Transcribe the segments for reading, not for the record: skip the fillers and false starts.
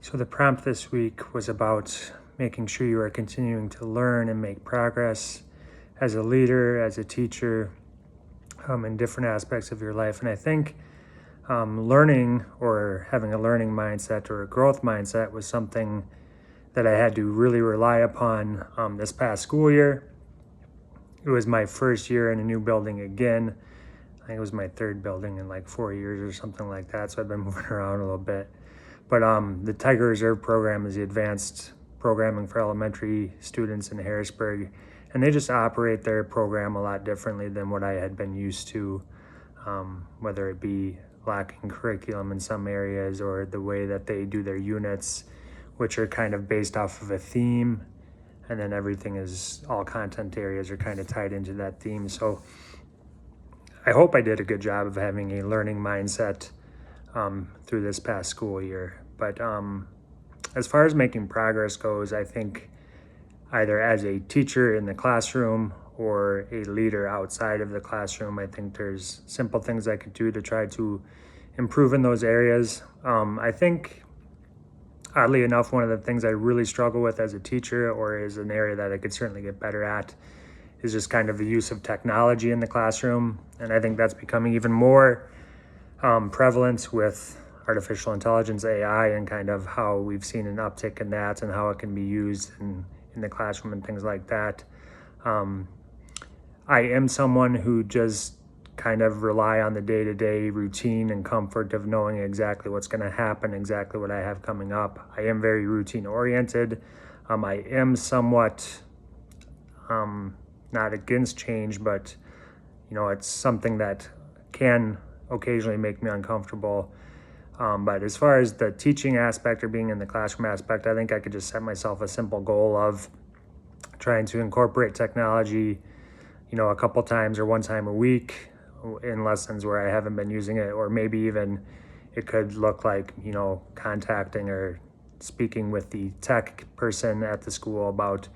So the prompt this week was about making sure you are continuing to learn and make progress as a leader, as a teacher, in different aspects of your life. And I think learning or having a learning mindset or a growth mindset was something that I had to really rely upon this past school year. It was my first year in a new building again. I think it was my third building in like 4 years or something like that. So I've been moving around a little bit. But the Tiger Reserve program is the advanced programming for elementary students in Harrisburg. And they just operate their program a lot differently than what I had been used to, whether it be lacking curriculum in some areas or the way that they do their units, which are kind of based off of a theme. And then everything is, all content areas are kind of tied into that theme. So I hope I did a good job of having a learning mindset through this past school year. But as far as making progress goes, I think either as a teacher in the classroom or a leader outside of the classroom, I think there's simple things I could do to try to improve in those areas. I think, oddly enough, one of the things I really struggle with as a teacher, or is an area that I could certainly get better at, is just kind of the use of technology in the classroom. And I think that's becoming even more prevalent with artificial intelligence, AI, and kind of how we've seen an uptick in that and how it can be used in the classroom and things like that. I am someone who just kind of rely on the day-to-day routine and comfort of knowing exactly what's going to happen, exactly what I have coming up. I am very routine oriented. I am somewhat not against change, but it's something that can occasionally make me uncomfortable. But as far as the teaching aspect or being in the classroom aspect, I think I could just set myself a simple goal of trying to incorporate technology, a couple times or one time a week in lessons where I haven't been using it, or maybe even it could look like, contacting or speaking with the tech person at the school about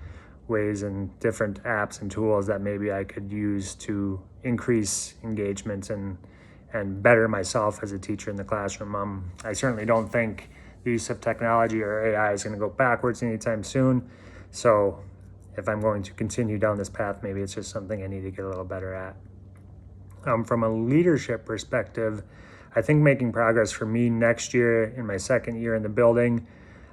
ways and different apps and tools that maybe I could use to increase engagement and better myself as a teacher in the classroom. I certainly don't think the use of technology or AI is going to go backwards anytime soon. So if I'm going to continue down this path, maybe it's just something I need to get a little better at. From a leadership perspective, I think making progress for me next year in my second year in the building,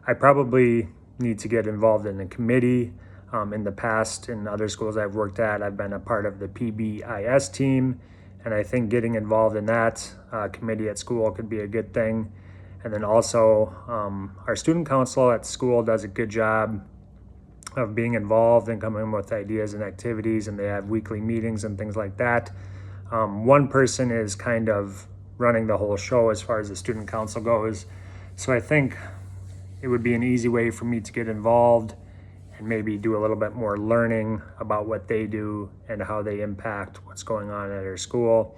I probably need to get involved in a committee. In the past, in other schools I've worked at, I've been a part of the PBIS team, and I think getting involved in that committee at school could be a good thing. And then also, our student council at school does a good job of being involved and coming up with ideas and activities, and they have weekly meetings and things like that. One person is kind of running the whole show as far as the student council goes. So I think it would be an easy way for me to get involved and maybe do a little bit more learning about what they do and how they impact what's going on at our school.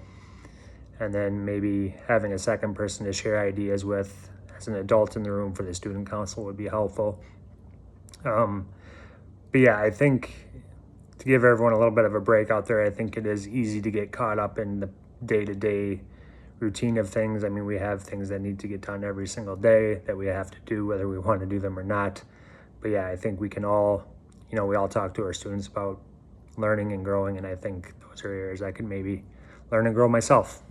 And then maybe having a second person to share ideas with as an adult in the room for the student council would be helpful. But yeah, I think to give everyone a little bit of a break out there, I think it is easy to get caught up in the day-to-day routine of things. I mean, we have things that need to get done every single day that we have to do, whether we want to do them or not. But yeah, I think we can all, we all talk to our students about learning and growing, and I think those are areas I could maybe learn and grow myself.